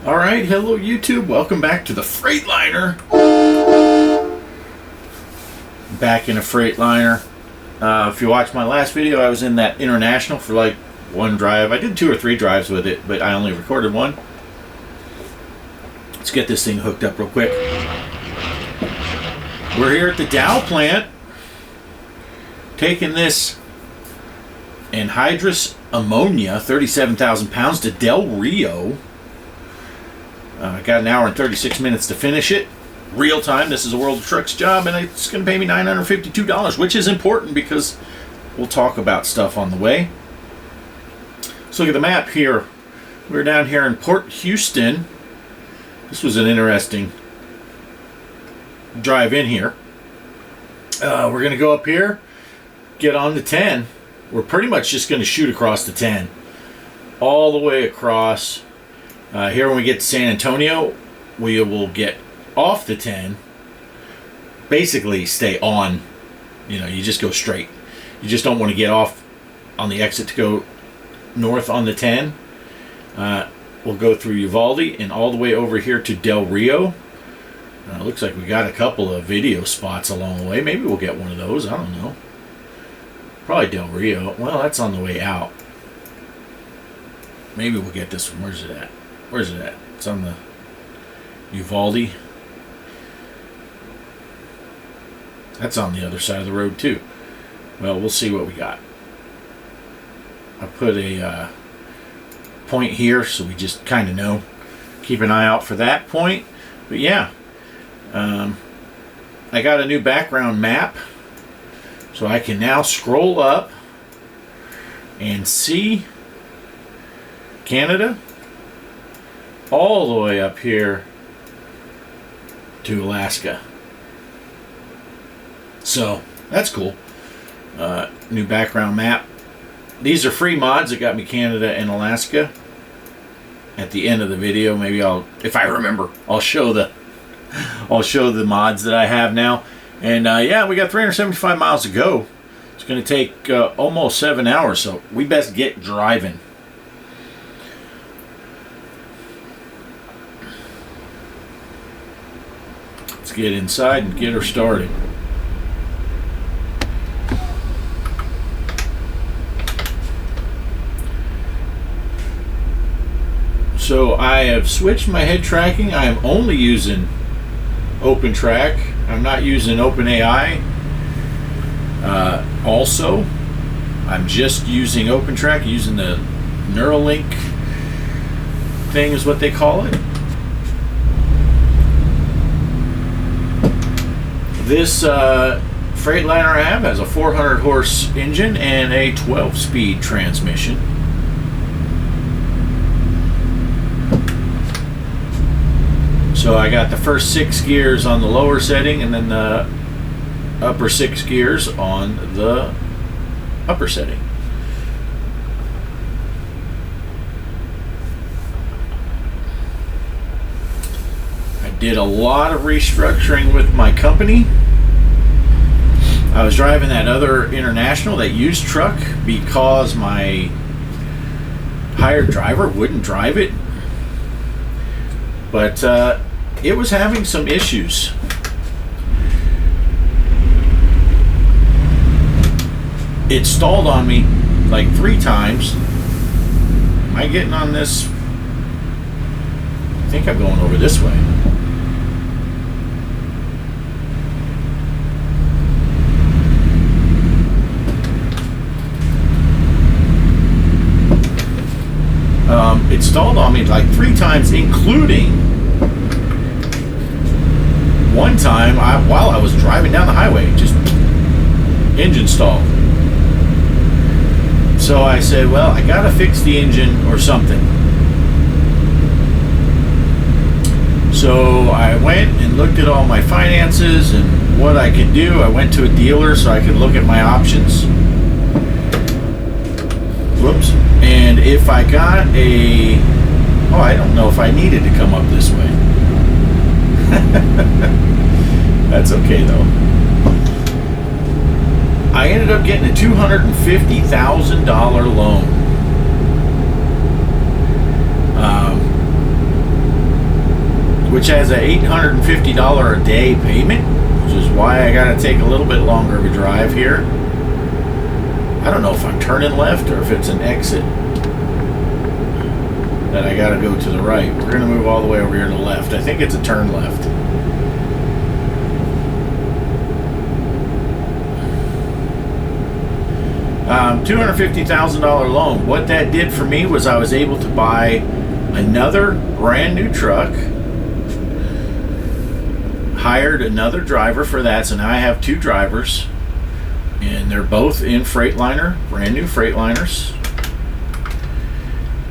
Alright, hello YouTube, welcome back to the Freightliner. Back in a Freightliner. If you watched my last video, I was in that International for like one drive. I did 2 or 3 drives with it, but I only recorded one. Let's get this thing hooked up real quick. We're here at the Dow plant, taking this Anhydrous Ammonia, 37,000 pounds, to Del Rio. I got an hour and 36 minutes to finish it. Real time. This is a World of Trucks job, and it's going to pay me $952, which is important because we'll talk about stuff on the way. Let's look at the map here. We're down here in Port Houston. This was an interesting drive in here. We're going to go up here, get on the 10. We're pretty much just going to shoot across the 10. All the way across. Here when we get to San Antonio, we will get off the 10. Basically stay on. You know, you just go straight. You just don't want to get off on the exit to go north on the 10. We'll go through Uvalde and all the way over here to Del Rio. Looks like we got a couple of video spots along the way. Maybe we'll get one of those. I don't know. Probably Del Rio. Well, that's on the way out. Maybe we'll get this one. Where's it at? Where's it at? It's on the Uvalde. That's on the other side of the road too. Well, we'll see what we got. I put a point here so we just kind of know. Keep an eye out for that point. But yeah, I got a new background map, so I can now scroll up and see Canada all the way up here to Alaska. So that's cool. New background map. These are free mods that got me Canada and Alaska. At the end of the video, maybe I'll, if I remember, I'll show the mods that I have now. And yeah, we got 375 miles to go. It's going to take almost 7 hours, so we best get driving. Let's get inside and get her started. So I have switched my head tracking. I am only using OpenTrack. I'm not using OpenAI. Also, I'm just using OpenTrack, using the Neuralink thing is what they call it. This Freightliner I have has a 400 horse engine and a 12-speed transmission. So I got the first 6 gears on the lower setting and then the upper 6 gears on the upper setting. I did a lot of restructuring with my company. I was driving that other International, that used truck, because my hired driver wouldn't drive it. But it was having some issues. It stalled on me like 3 times. Am I getting on this? I think I'm going over this way. It stalled on me like 3 times, including one time while I was driving down the highway, just engine stalled. So I said, well, I gotta fix the engine or something. So I went and looked at all my finances and what I could do. I went to a dealer so I could look at my options. Whoops. And if I got a... Oh, I don't know if I needed to come up this way. That's okay, though. I ended up getting a $250,000 loan. which has a $850 a day payment, which is why I gotta take a little bit longer of a drive here. I don't know if I'm turning left or if it's an exit that I gotta go to the right. We're gonna move all the way over here to the left. I think it's a turn left. $250,000 loan. What that did for me was I was able to buy another brand new truck, hired another driver for that, so now I have two drivers, and they're both in Freightliner, brand new Freightliners.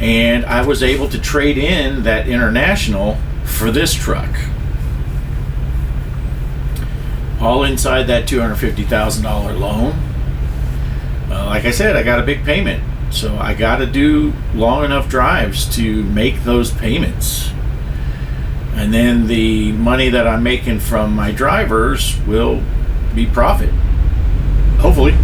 And I was able to trade in that International for this truck. All inside that $250,000 loan. Like I said, I got a big payment, so I got to do long enough drives to make those payments. And then the money that I'm making from my drivers will be profit. Hopefully.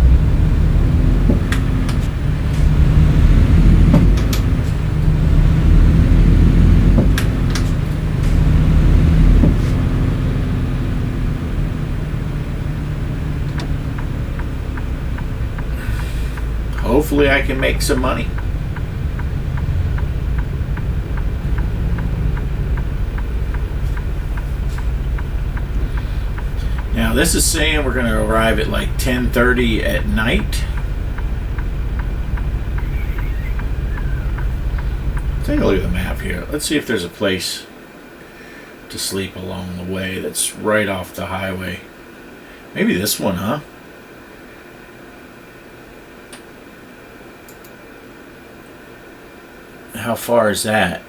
Hopefully I can make some money. Now this is saying we're going to arrive at like 10:30 at night. Take a look at the map here. Let's see if there's a place to sleep along the way that's right off the highway. Maybe this one, huh? How far is that?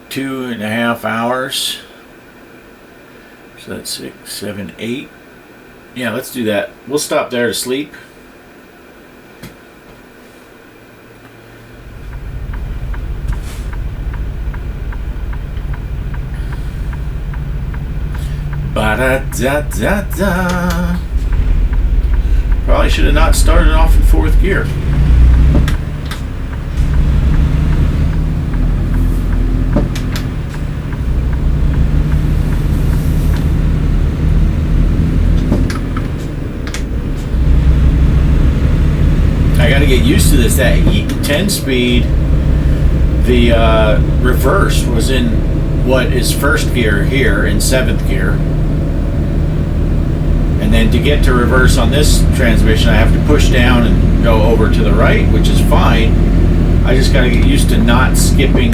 2.5 hours. So that's 6, 7, 8. Yeah, let's do that. We'll stop there to sleep. Ba-da-da-da-da. Probably should have not started off in 4th gear. I got to get used to this. That 10 speed, the reverse was in what is 1st gear here in 7th gear. And then to get to reverse on this transmission, I have to push down and go over to the right, which is fine. I just got to get used to not skipping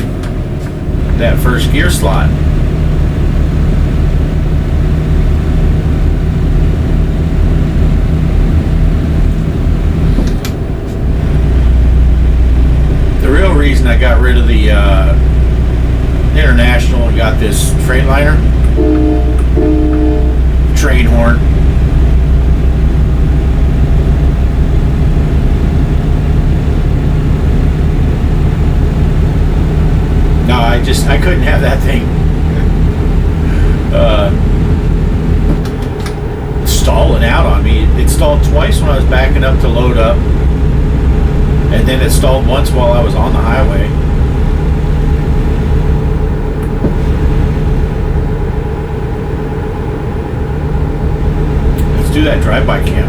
that 1st gear slot. The real reason I got rid of the International and got this Freightliner train horn. No, I couldn't have that thing stalling out on me. It stalled twice when I was backing up to load up. And then it stalled once while I was on the highway. Let's do that drive-by cam.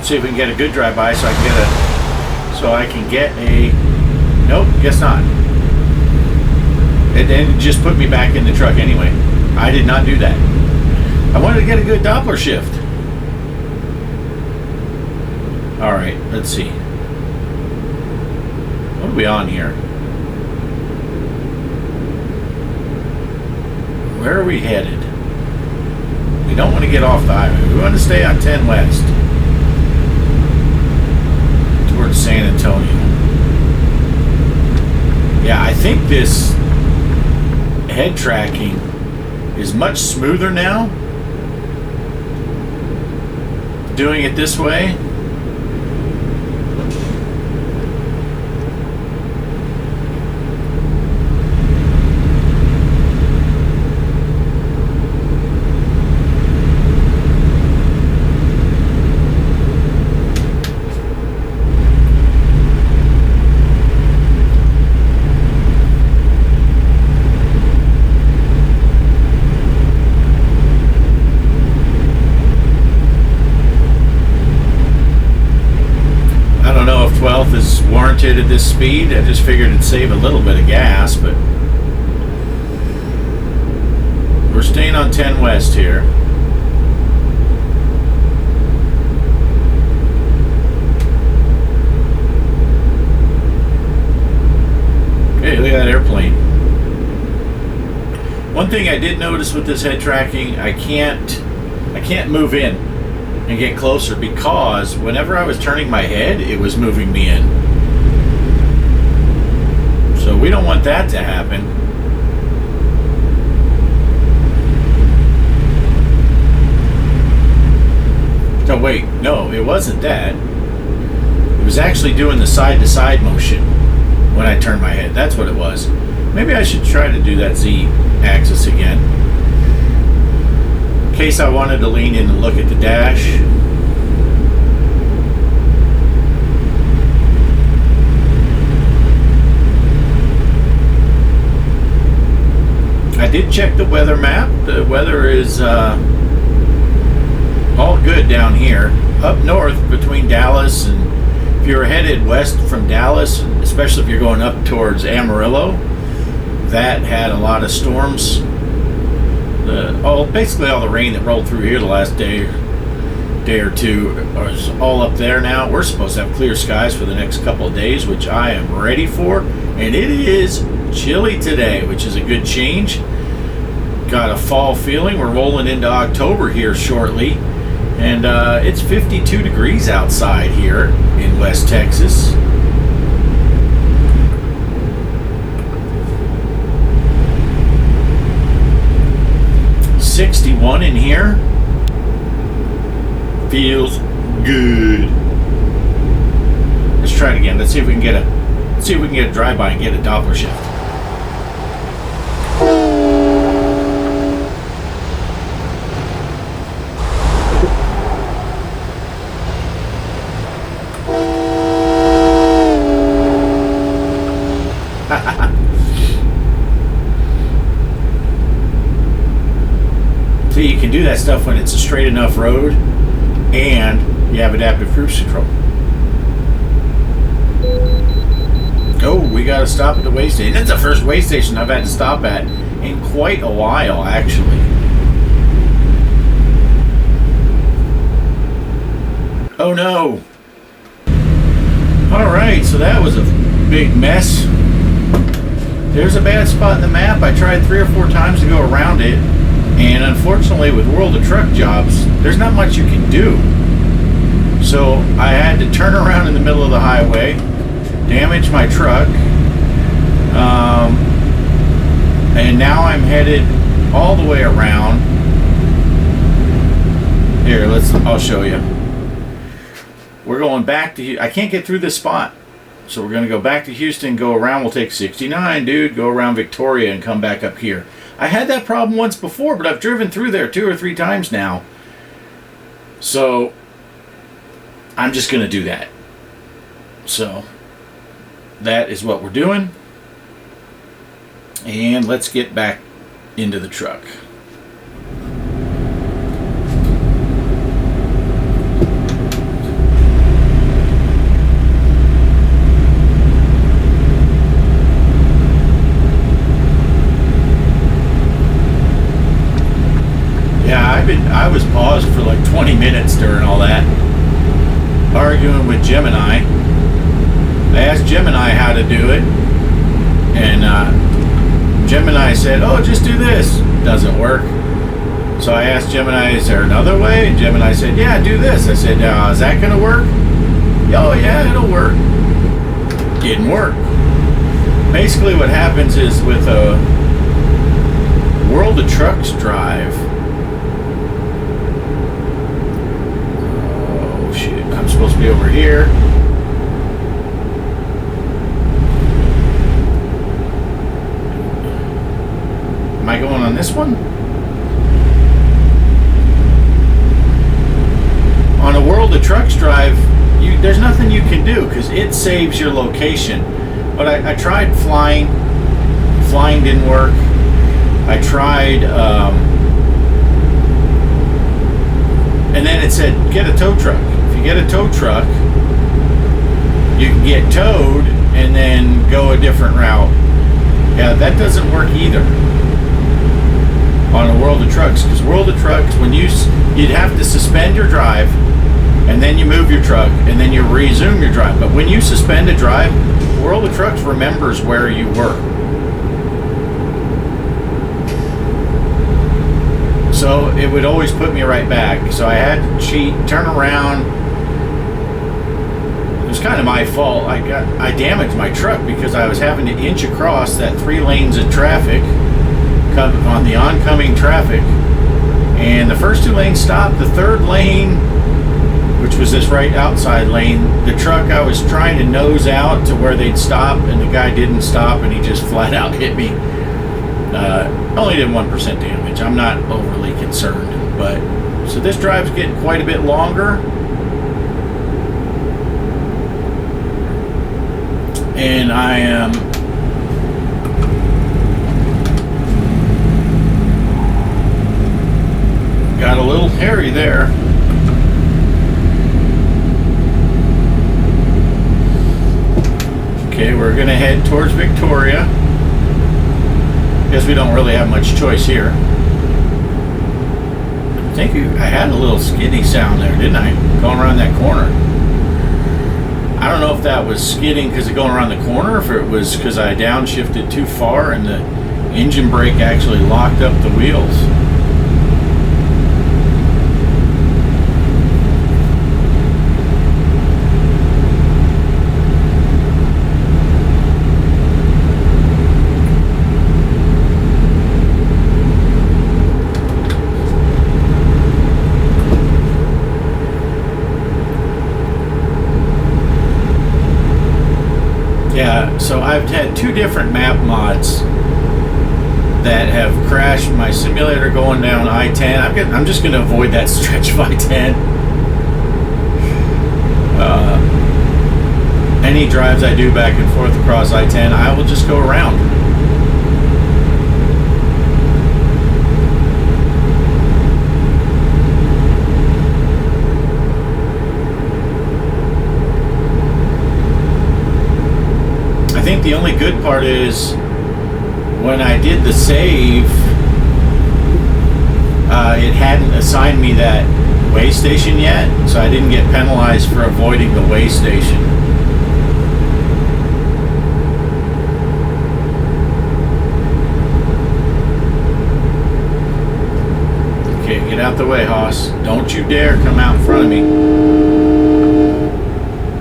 See if we can get a good drive-by so I can get a nope, guess not. It then just put me back in the truck anyway. I did not do that. I wanted to get a good Doppler shift. Alright, let's see. What are we on here? Where are we headed? We don't want to get off the highway. We want to stay on 10 West. Towards San Antonio. Yeah, I think this head tracking is much smoother now. Doing it this way. warranted at this speed. I just figured it'd save a little bit of gas, but we're staying on 10 West here. Hey, look at that airplane. One thing I did notice with this head tracking, I can't move in and get closer, because whenever I was turning my head, it was moving me in. So we don't want that to happen. Oh wait, no, it wasn't that. It was actually doing the side-to-side motion when I turned my head. That's what it was. Maybe I should try to do that Z-axis again, in case I wanted to lean in and look at the dash. I did check the weather map. The weather is all good down here. Up north between Dallas, and if you're headed west from Dallas, especially if you're going up towards Amarillo, that had a lot of storms. Basically all the rain that rolled through here the last day or two is all up there now. We're supposed to have clear skies for the next couple of days, which I am ready for. And it is chilly today, which is a good change. Got a fall feeling. We're rolling into October here shortly. And it's 52 degrees outside here in West Texas. .61 in here. Feels good. Let's try it again. Let's see if we can get a drive-by and get a Doppler shift. See, you can do that stuff when it's a straight enough road and you have adaptive cruise control. Oh, we got to stop at the weigh station. That's the first weigh station I've had to stop at in quite a while, actually. Oh no. Alright, so that was a big mess. There's a bad spot in the map. I tried 3 or 4 times to go around it. And unfortunately, with World of Truck Jobs, there's not much you can do. So I had to turn around in the middle of the highway, damage my truck, and now I'm headed all the way around. Here, I'll show you. We're going back to, I can't get through this spot. So we're going to go back to Houston, go around. We'll take 69, dude, go around Victoria and come back up here. I had that problem once before, but I've driven through there 2 or 3 times now. So I'm just going to do that. So that is what we're doing. And let's get back into the truck. I was paused for like 20 minutes during all that, arguing with Gemini. I asked Gemini how to do it, and Gemini said, oh, just do this. Doesn't work. So I asked Gemini, is there another way? And Gemini said, yeah, do this. I said, is that going to work? Oh, yeah, it'll work. Didn't work. Basically what happens is with a World of Trucks drive, I'm supposed to be over here. Am I going on this one? On a World of Trucks drive, there's nothing you can do because it saves your location. But I tried flying. Flying didn't work. I tried, and then it said, get a tow truck. Get a tow truck, you can get towed and then go a different route. Yeah, that doesn't work either on a World of Trucks, because World of Trucks, when you'd have to suspend your drive, and then you move your truck, and then you resume your drive. But when you suspend a drive, World of Trucks remembers where you were. So it would always put me right back. So I had to cheat, turn around. It was kind of my fault. I damaged my truck because I was having to inch across that 3 lanes of traffic on the oncoming traffic. And the first 2 lanes stopped. The 3rd lane, which was this right outside lane, the truck, I was trying to nose out to where they'd stop, and the guy didn't stop, and he just flat out hit me. Only did 1% damage. I'm not overly concerned, but so this drive's getting quite a bit longer, and I am got a little hairy there. Okay, we're gonna head towards Victoria. Guess we don't really have much choice here. I think I had a little skiddy sound there, didn't I? Going around that corner. I don't know if that was skidding because of going around the corner, or if it was because I downshifted too far and the engine brake actually locked up the wheels. Yeah, so I've had 2 different map mods that have crashed my simulator going down I-10. I'm just going to avoid that stretch of I-10. Any drives I do back and forth across I-10, I will just go around. I think the only good part is when I did the save, it hadn't assigned me that way station yet, so I didn't get penalized for avoiding the way station. Okay, get out the way, Hoss. Don't you dare come out in front of me.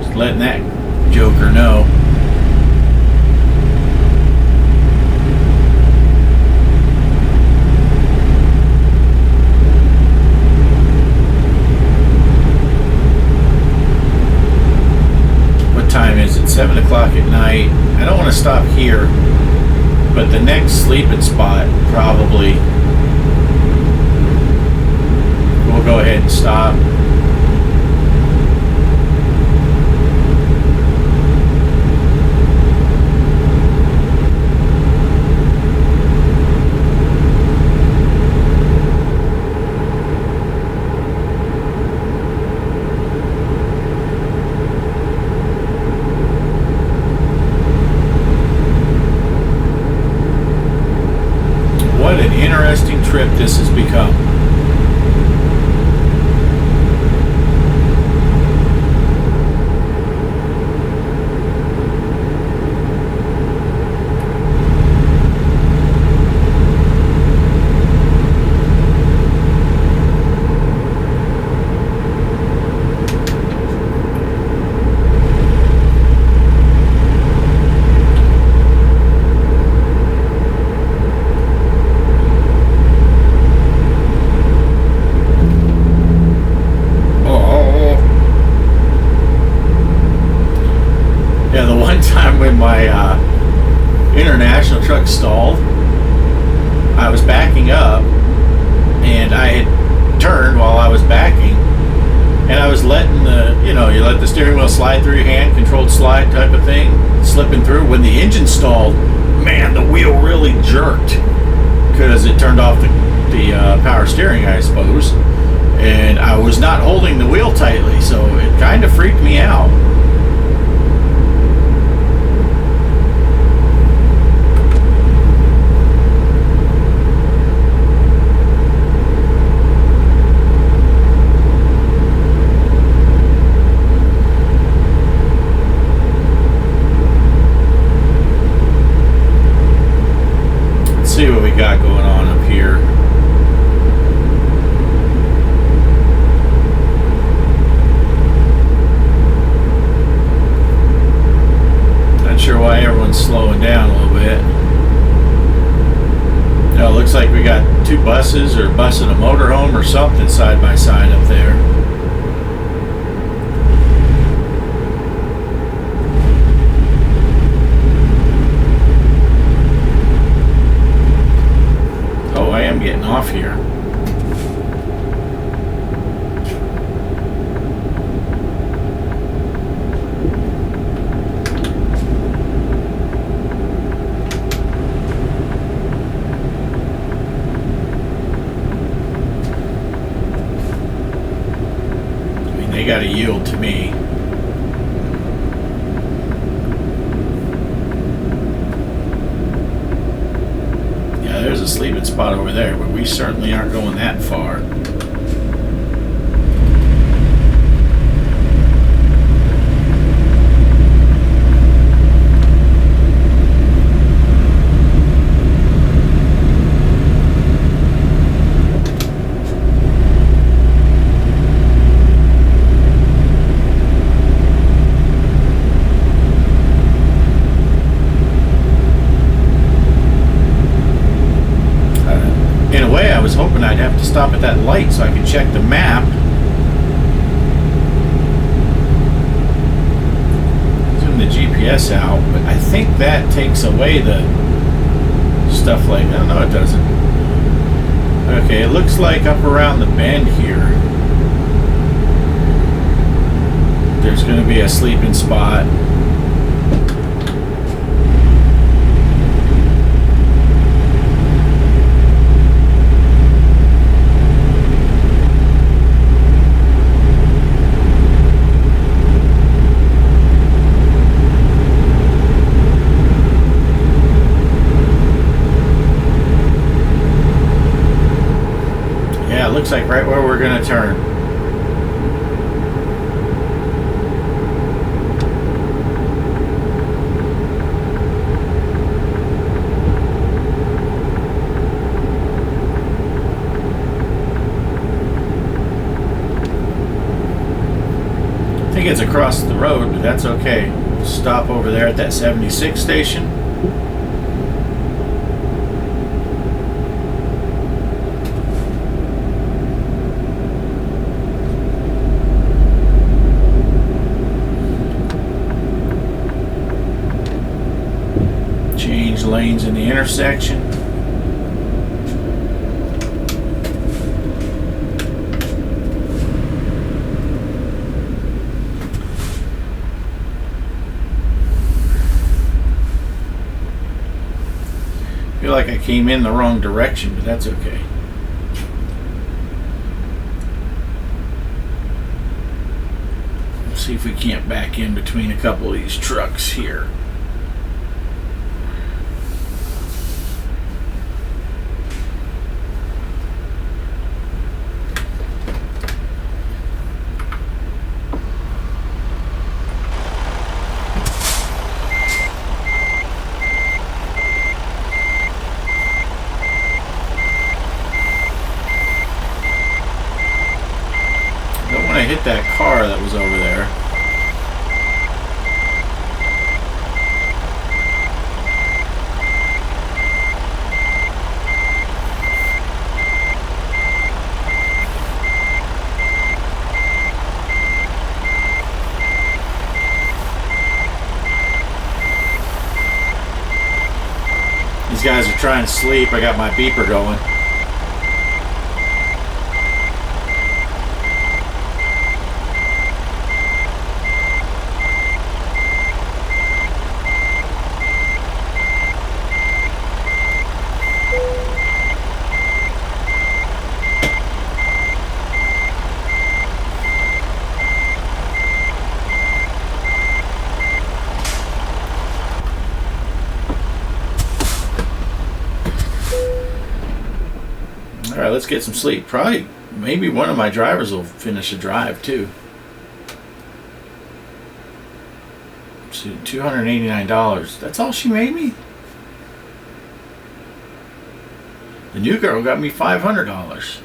Just letting that joker know. Time is it? 7 o'clock at night. I don't want to stop here, but the next sleeping spot probably we'll go ahead and stop. What an interesting trip this has become. When my international truck stalled, I was backing up and I had turned while I was backing, and I was letting you let the steering wheel slide through your hand, controlled slide type of thing, slipping through. When the engine stalled, man, the wheel really jerked because it turned off the power steering, I suppose, and I was not holding the wheel tightly, so it kind of freaked me out. we got going on up here. Not sure why everyone's slowing down a little bit. It looks like we got two buses or a bus and a motorhome or something side by side up there. Oh, I am getting off here. They got to yield to me. Yeah, there's a sleeping spot over there, but we certainly aren't going that far. I was hoping I'd have to stop at that light so I could check the map. Zoom the GPS out, but I think that takes away the stuff like that. No, it doesn't. Okay, it looks like up around the bend here there's going to be a sleeping spot. Looks like right where we're going to turn. I think it's across the road, but that's okay. We'll stop over there at that 76 station. Lanes in the intersection. I feel like I came in the wrong direction, but that's okay. Let's see if we can't back in between a couple of these trucks here. I hit that car that was over there. These guys are trying to sleep. I got my beeper going. Alright, let's get some sleep. Probably, maybe one of my drivers will finish a drive too. So $289. That's all she made me? The new girl got me $500.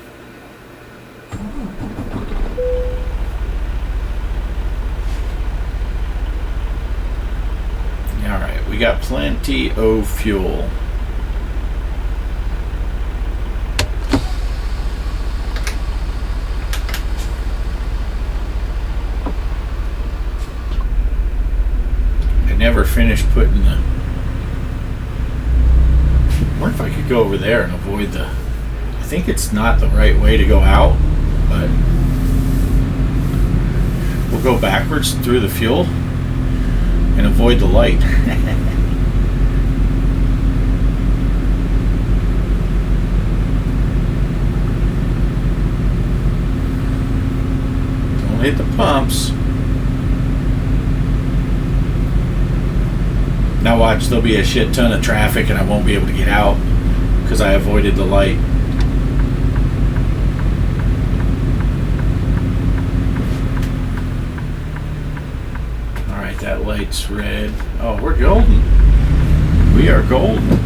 Alright, we got plenty of fuel. I never finished putting the... I wonder if I could go over there and avoid the... I think it's not the right way to go out, but we'll go backwards through the fuel and avoid the light. Don't hit the pumps. Now watch, there'll be a shit ton of traffic and I won't be able to get out because I avoided the light. Alright, that light's red. Oh, we're golden. We are golden.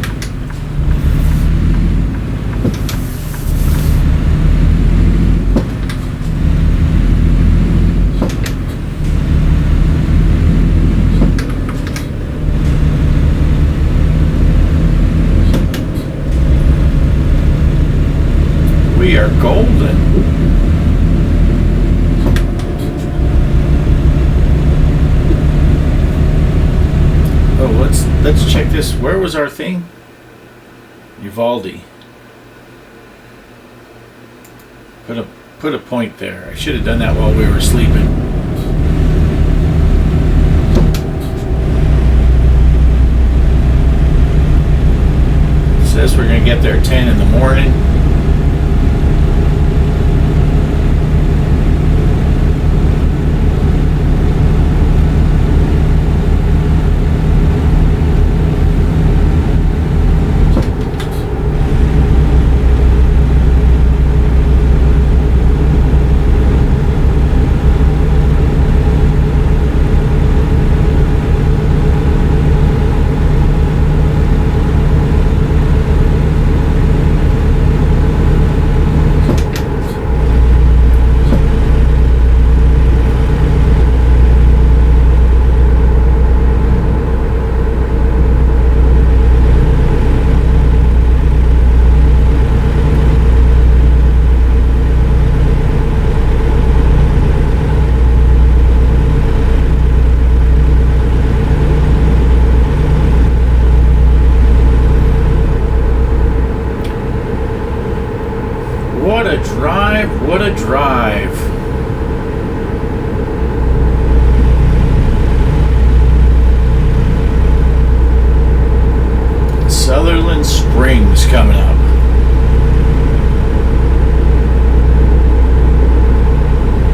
We are golden. Oh, let's check this. Where was our thing? Uvalde. Put a point there. I should have done that while we were sleeping. It says we're gonna get there at 10 in the morning. What a drive, what a drive. Sutherland Springs coming up.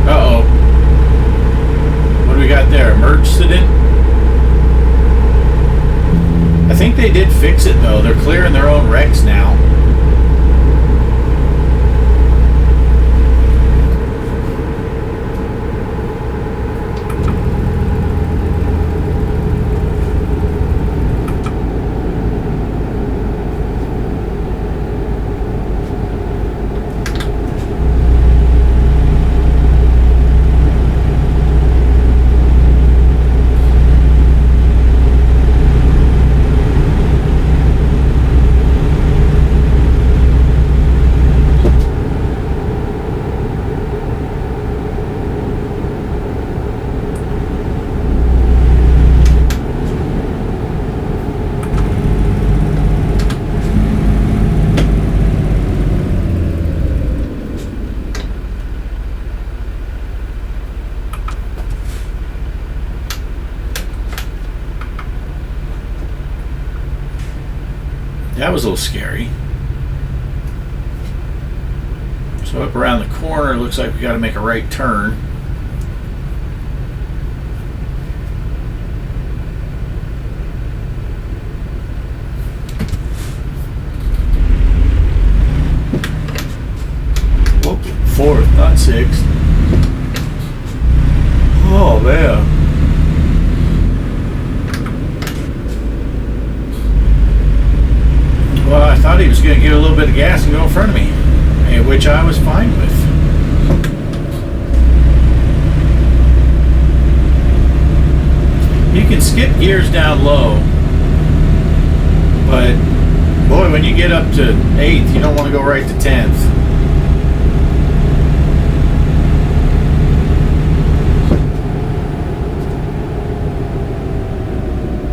Uh-oh. What do we got there? Emergency? I think they did fix it though. They're clearing their own wrecks now. That was a little scary. So up around the corner, looks like we got to make a right turn. Whoop, fourth, not sixth. Oh man. Well, I thought thought he was going to get a little bit of gas and go in front of me, which I was fine with. You can skip gears down low, but boy, when you get up to 8th, you don't want to go right to 10th.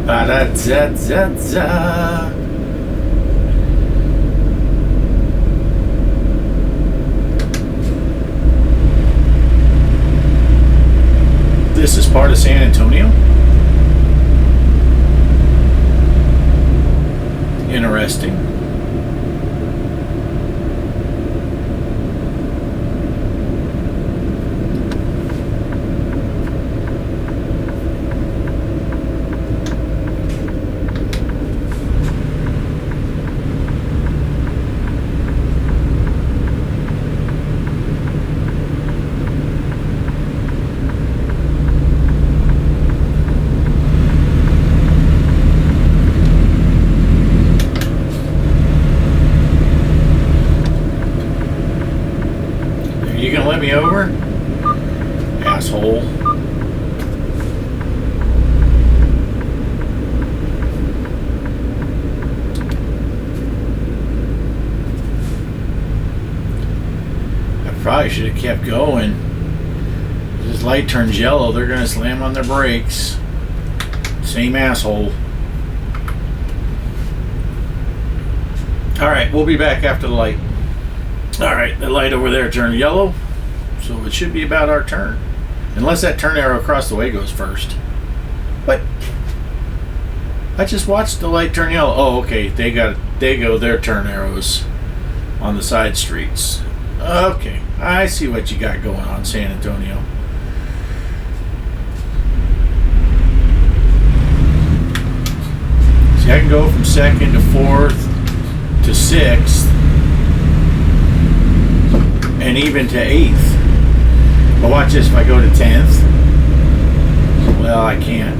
Ba-da-da-da-da. This is part of San Antonio. Interesting. You gonna let me over? Asshole. I probably should have kept going. If this light turns yellow, they're gonna slam on their brakes. Same asshole. Alright, we'll be back after the light. Alright, the light over there turned yellow, so it should be about our turn. Unless that turn arrow across the way goes first. What? I just watched the light turn yellow. Oh, okay, they go their turn arrows on the side streets. Okay, I see what you got going on, San Antonio. See, I can go from 2nd to 4th to 6th. And even to 8th. But watch this, if I go to 10th, well, I can't.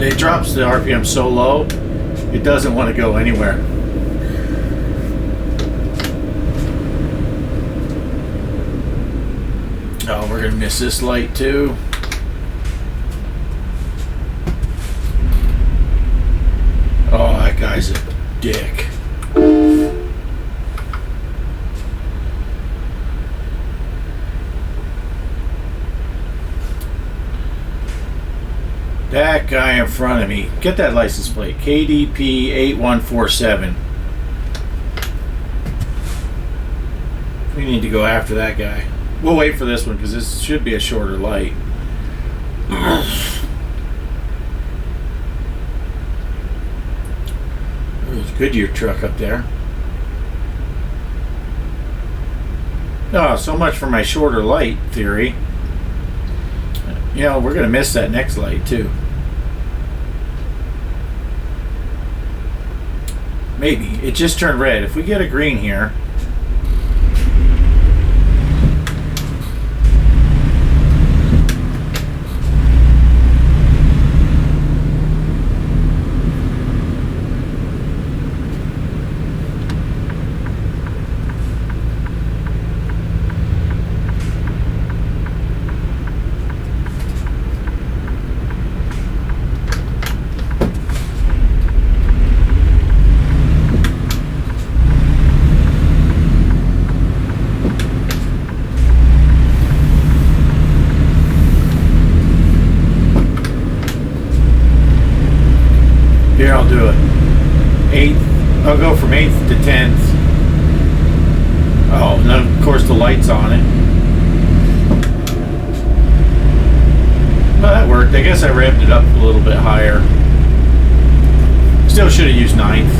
It drops the RPM so low, it doesn't want to go anywhere. Oh, we're going to miss this light too. Oh, that guy's a dick. That guy in front of me, get that license plate, KDP 8147. We need to go after that guy. We'll wait for this one because this should be a shorter light. There's a Goodyear truck up there. Oh, so much for my shorter light theory. You know, we're going to miss that next light too. Maybe. It just turned red. If we get a green here. Here, I'll do it. 8th. I'll go from 8th to 10th. Oh, and then of course the light's on it. Well, that worked. I guess I revved it up a little bit higher. Still should have used 9th.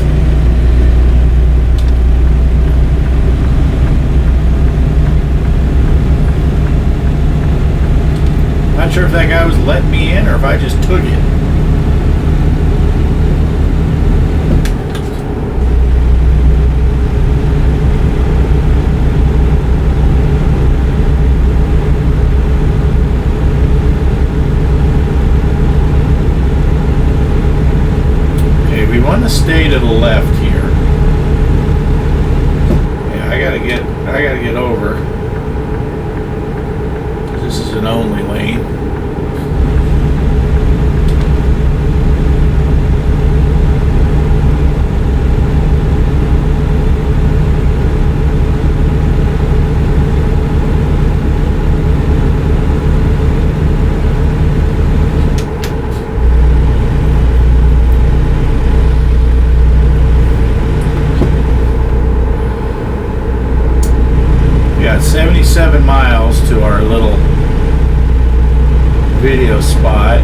Not sure if that guy was letting me in or if I just took it. We want to stay to the left here. gotta get over. This is an only lane. We got 77 miles to our little video spot.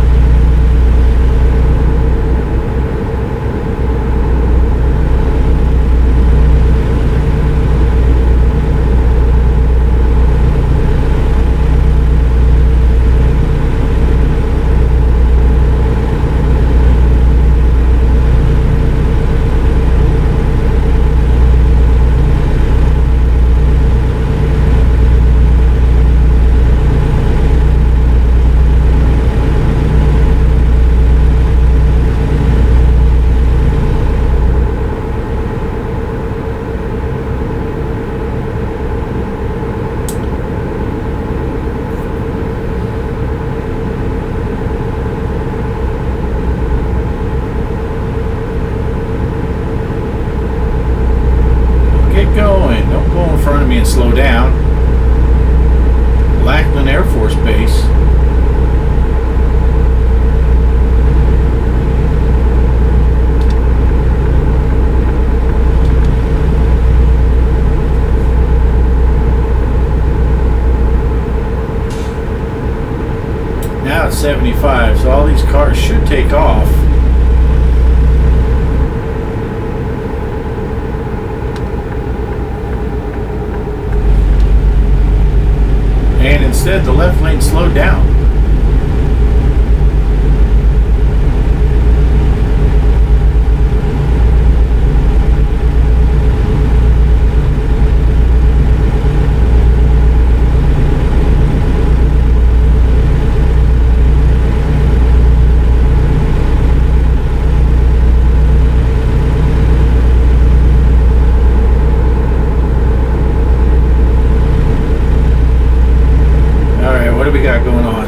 And slow down. Lackland Air Force Base. Now it's 75, so all these cars should take off. And instead, the left lane slowed down. What do we got going on?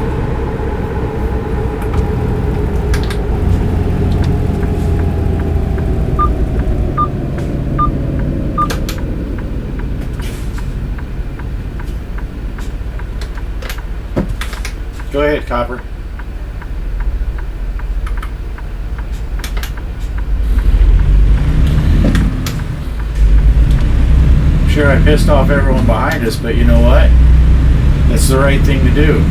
Go ahead, Copper. I'm sure I pissed off everyone behind us, but you know what? That's the right thing to do.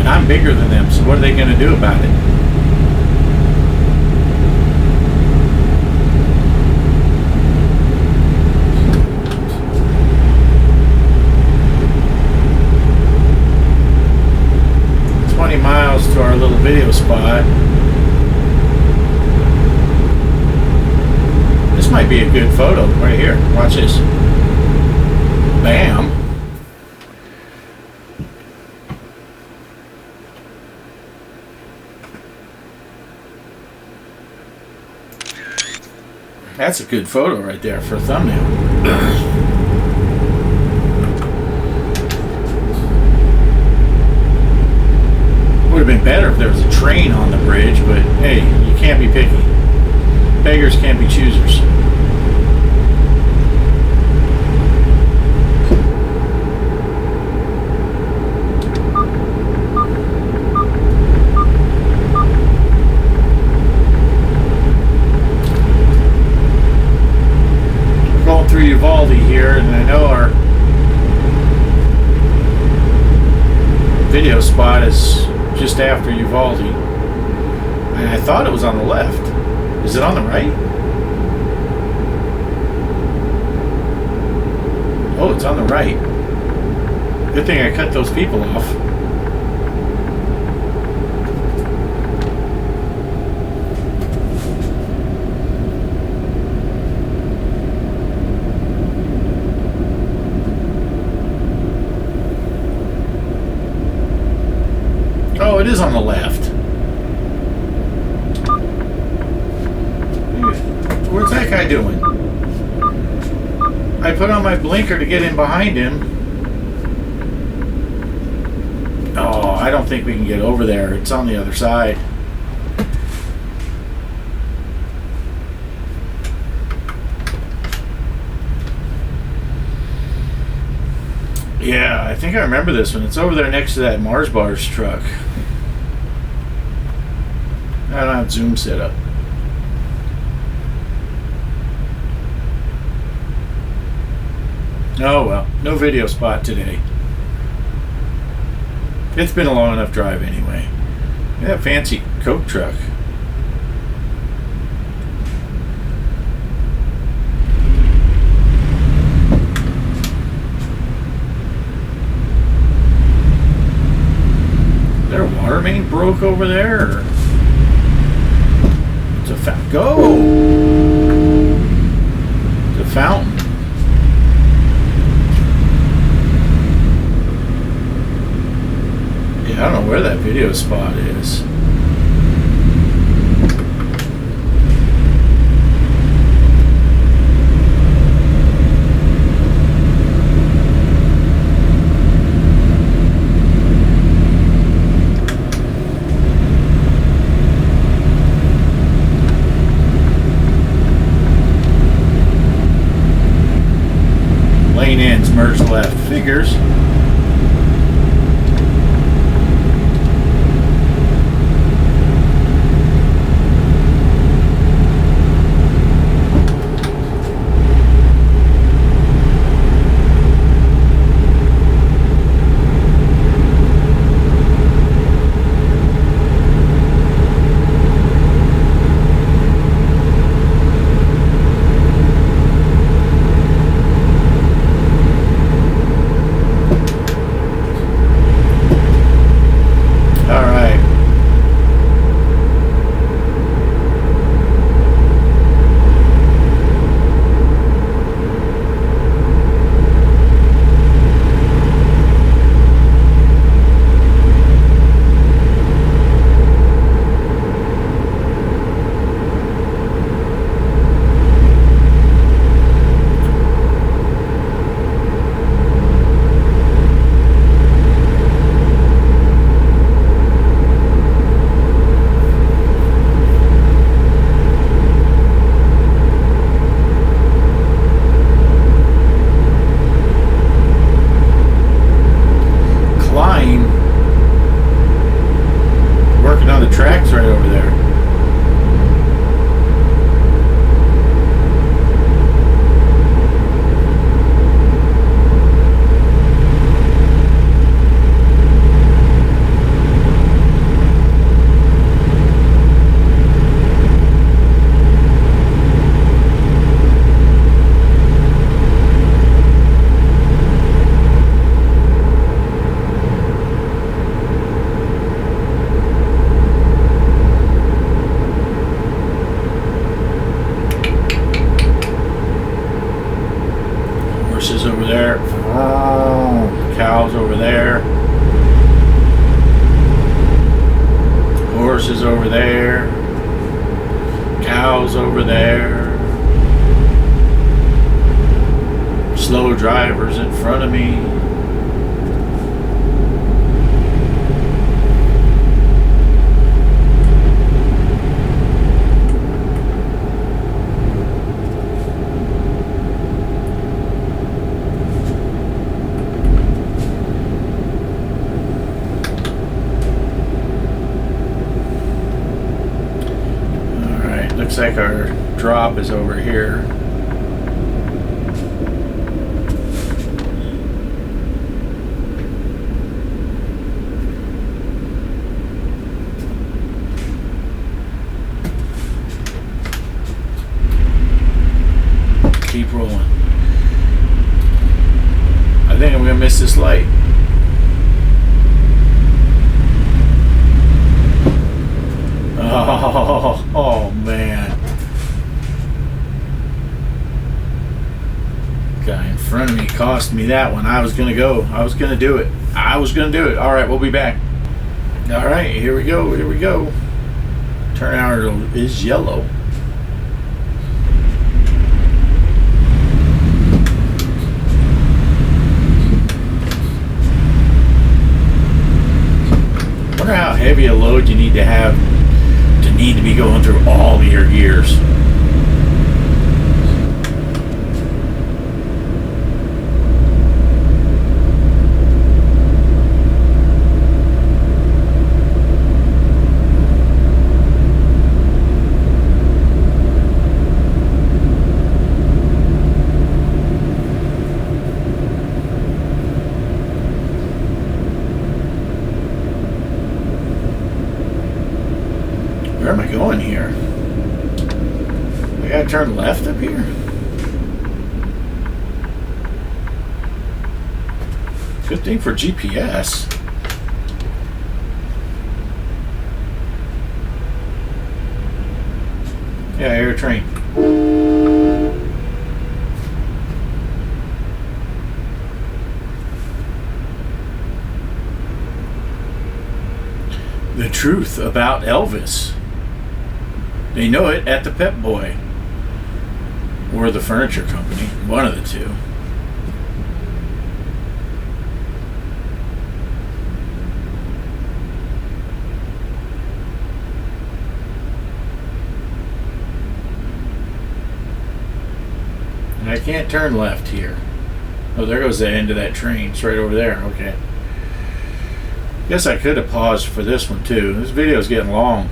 I'm bigger than them, so what are they going to do about it? Miles to our little video spot. This might be a good photo right here. Watch this. Bam. That's a good photo right there for a thumbnail. Would have been better if there was a train on the bridge, but hey, you can't be picky. Beggars can't be choosers. We're going through Uvalde here, and I know our video spot is just after Uvalde, and I thought it was on the left. Is it on the right? Oh, it's on the right. Good thing I cut those people off. Oh, it is on the left. Where's that guy doing? I put on my blinker to get in behind him. Oh, I don't think we can get over there. It's on the other side. Yeah, I think I remember this one. It's over there next to that Mars Bars truck. I don't have zoom set up. Oh well, no video spot today. It's been a long enough drive anyway. That fancy Coke truck. Their water main broke over there? Or? It's a go! It's a fountain. Yeah, I don't know where that video spot is. Lane ends, merge left. Figures. Over there, cows over there, horses over there, cows over there, slow drivers in front of me. Looks like our drop is over here. Keep rolling. I think I'm gonna miss this light. front of me cost me that one. I was gonna do it. All right, we'll be back. All right, here we go. Turnout is yellow. Wonder how heavy a load you need to have to be going through all of your gears. Where am I going here? I gotta turn left up here? Good thing for GPS. Yeah, I hear a train. The truth about Elvis. They know it at the Pep Boy or the furniture company, one of the two. And I can't turn left here. Oh, there goes the end of that train. It's right over there. Okay. Guess I could have paused for this one too. This video's getting long.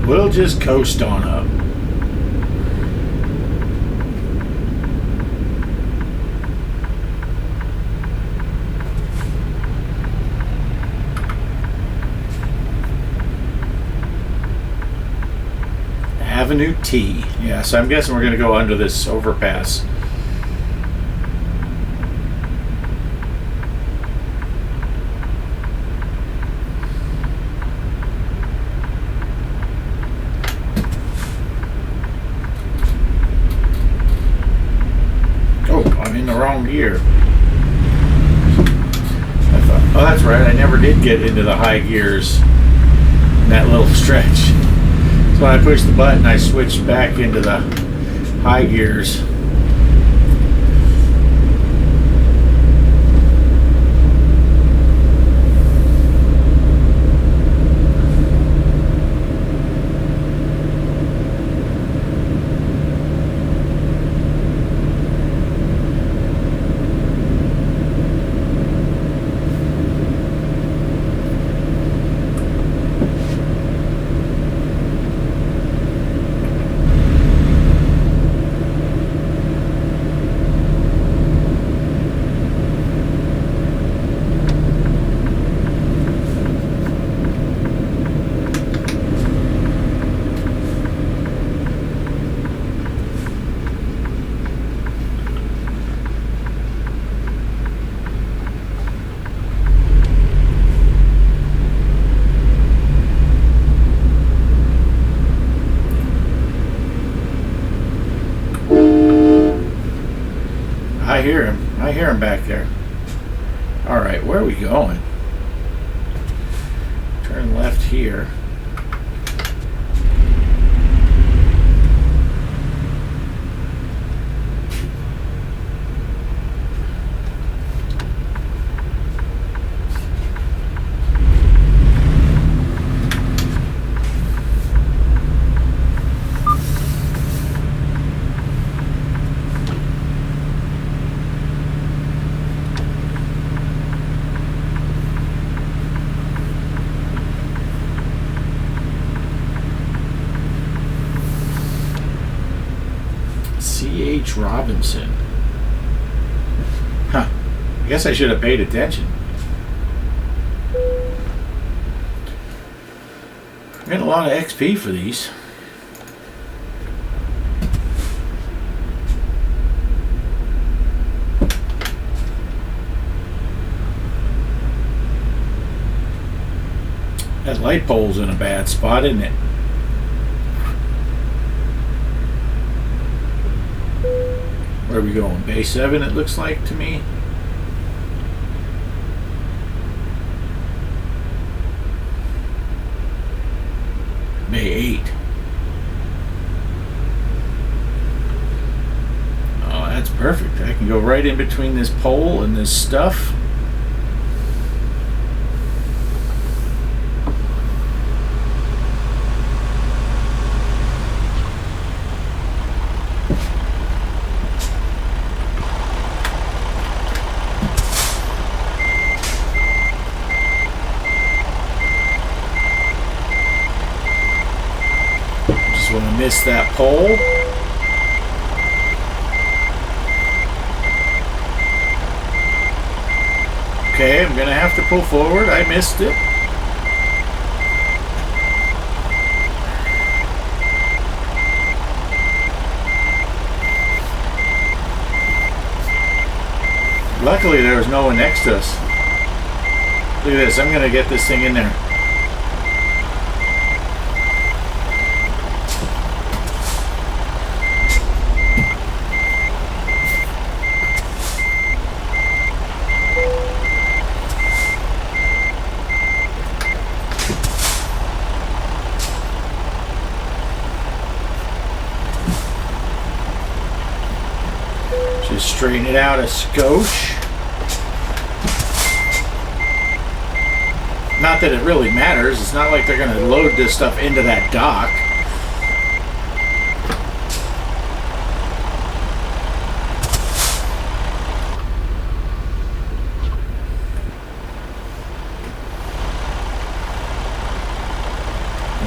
We'll just coast on up. Avenue T. Yeah, so I'm guessing we're going to go under this overpass. In the wrong gear. I thought, oh, that's right, I never did get into the high gears in that little stretch. So when I pushed the button, I switched back into the high gears. I hear him back there. All right, where are we going? Turn left here. H. Robinson. Huh. I guess I should have paid attention. I get a lot of XP for these. That light pole's in a bad spot, isn't it? Where are we going? Bay 7, it looks like to me. Bay 8. Oh, that's perfect. I can go right in between this pole and this stuff. Miss that pole. Okay, I'm gonna have to pull forward. I missed it. Luckily there was no one next to us. Look at this, I'm gonna get this thing in there. Just straighten it out a skosh. Not that it really matters. It's not like they're going to load this stuff into that dock.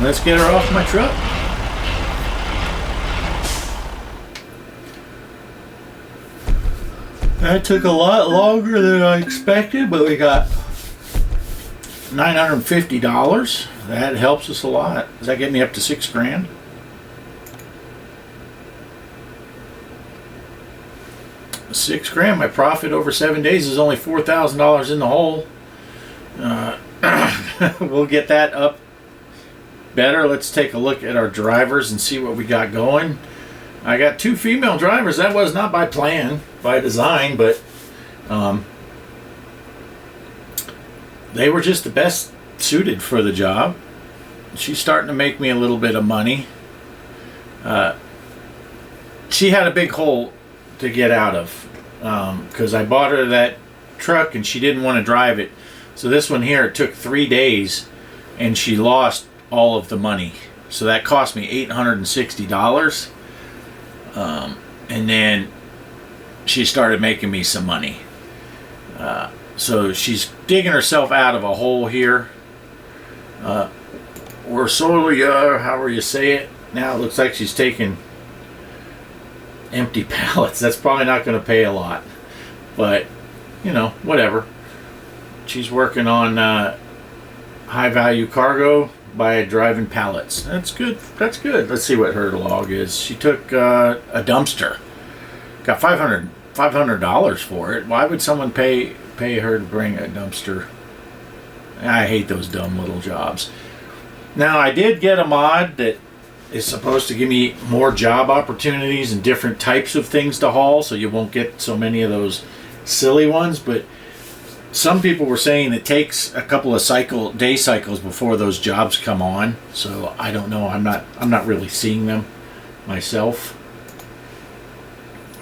Let's get her off my truck. That took a lot longer than I expected, but we got $950. That helps us a lot. Does that get me up to $6,000? $6,000. My profit over 7 days is only $4,000 in the hole. We'll get that up better. Let's take a look at our drivers and see what we got going. I got 2 female drivers. That was not by plan, by design, but they were just the best suited for the job. She's starting to make me a little bit of money. She had a big hole to get out of because I bought her that truck and she didn't want to drive it. So this one here, it took 3 days and she lost all of the money. So that cost me $860. And then she started making me some money. So she's digging herself out of a hole here. We're slowly, however you say it. Now it looks like she's taking empty pallets. That's probably not going to pay a lot. But, you know, whatever. She's working on high value cargo by driving pallets. That's good. That's good. Let's see what her log is. She took a dumpster. Got $500 for it. Why would someone pay her to bring a dumpster? I hate those dumb little jobs. Now I did get a mod that is supposed to give me more job opportunities and different types of things to haul, so you won't get so many of those silly ones, but some people were saying it takes a couple of day cycles before those jobs come on. So I don't know. I'm not really seeing them myself.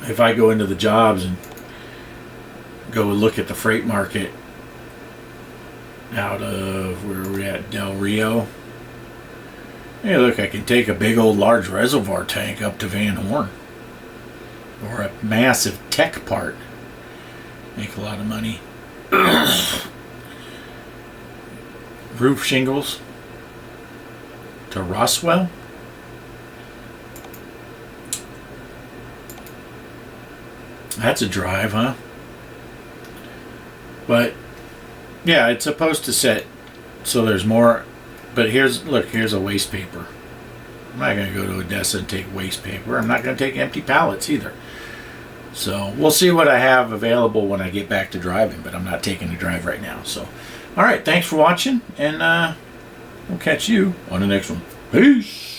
If I go into the jobs and go look at the freight market out of where are we at, Del Rio. Hey, look, I can take a big old large reservoir tank up to Van Horn, or a massive tech part. Make a lot of money. Roof shingles to Roswell. That's a drive, huh? But yeah, it's supposed to sit so there's more. But here's a waste paper. I'm not going to go to Odessa and take waste paper. I'm not going to take empty pallets either. So we'll see what I have available when I get back to driving, but I'm not taking a drive right now. So, all right, thanks for watching, and we'll catch you on the next one. Peace.